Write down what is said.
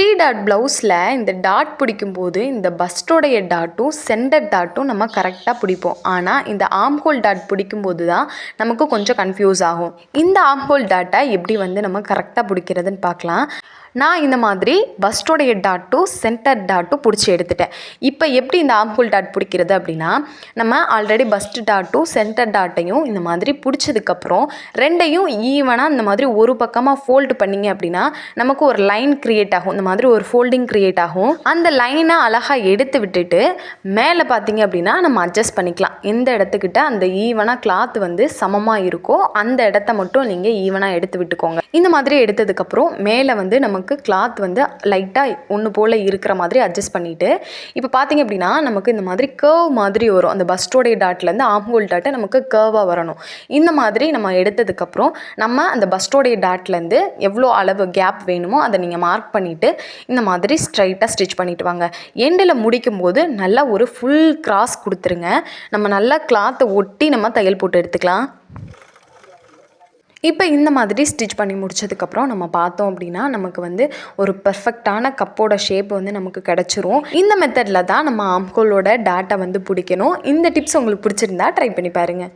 3 dot ப்ளவுஸில் இந்த dot பிடிக்கும்போது இந்த பஸ்டோடைய டாட்டும் சென்டர் டாட்டும் நம்ம கரெக்டாக பிடிப்போம். ஆனால் இந்த ஆம்ஹோல் டாட் பிடிக்கும்போது தான் நமக்கு கொஞ்சம் கன்ஃபியூஸ் ஆகும். இந்த ஆம்ஹோல் டாட்டை எப்படி நம்ம கரெக்டாக பிடிக்கிறதுன்னு பார்க்கலாம். நான் இந்த மாதிரி பஸ்டோடைய டாட்டும் சென்டர் டாட்டும் பிடிச்சி எடுத்துட்டேன். இப்போ எப்படி இந்த ஆம்ஹோல் டாட் பிடிக்கிறது அப்படின்னா, நம்ம ஆல்ரெடி பஸ்ட் டாட்டும் சென்டர் டாட்டையும் இந்த மாதிரி பிடிச்சதுக்கப்புறம் ரெண்டையும் ஈவனாக இந்த மாதிரி ஒரு பக்கமாக ஃபோல்டு பண்ணிங்க அப்படின்னா நமக்கு ஒரு லைன் க்ரியேட் ஆகும். இந்த மாதிரி ஒரு ஃபோல்டிங் க்ரியேட் ஆகும். அந்த லைனை அழகாக எடுத்து விட்டுட்டு மேலே பார்த்தீங்க அப்படின்னா நம்ம அட்ஜஸ்ட் பண்ணிக்கலாம். எந்த இடத்துக்கிட்ட அந்த ஈவனாக கிளாத் சமமாக இருக்கோ அந்த இடத்த மட்டும் நீங்கள் ஈவனாக எடுத்து விட்டுக்கோங்க. இந்த மாதிரி எடுத்ததுக்கப்புறம் மேலே நமக்கு கிளாத் லைட்டாக ஒன்று போல் இருக்கிற மாதிரி அட்ஜஸ்ட் பண்ணிவிட்டு இப்போ பார்த்தீங்க அப்படின்னா நமக்கு இந்த மாதிரி கர்வ் மாதிரி வரும். அந்த பஸ்டோடைய டாட்லேருந்து ஆம்ஹோல் டாட்டை நமக்கு கர்வாக வரணும். இந்த மாதிரி நம்ம எடுத்ததுக்கப்புறம் நம்ம அந்த பஸ்டோடைய டாட்லேருந்து எவ்வளோ அளவு கேப் வேணுமோ அதை நீங்கள் மார்க் பண்ணிவிட்டு இந்த மாதிரி ஸ்ட்ரைட்டாக ஸ்டிச் பண்ணிவிட்டு வாங்க. எண்டில் முடிக்கும் போது நல்லா ஒரு ஃபுல் கிராஸ் கொடுத்துருங்க. நம்ம நல்லா கிளாத்தை ஒட்டி நம்ம தையல் போட்டு எடுத்துக்கலாம். இப்போ இந்த மாதிரி ஸ்டிச் பண்ணி முடிச்சதுக்கப்புறம் நம்ம பார்த்தோம் அப்படின்னா நமக்கு ஒரு பர்ஃபெக்டான கப்போட ஷேப் நமக்கு கிடச்சிரும். இந்த மெத்தடில் தான் நம்ம ஆம்ஹோலோட டாட்டை பிடிக்கணும். இந்த டிப்ஸ் உங்களுக்கு பிடிச்சிருந்தா ட்ரை பண்ணி பாருங்கள்.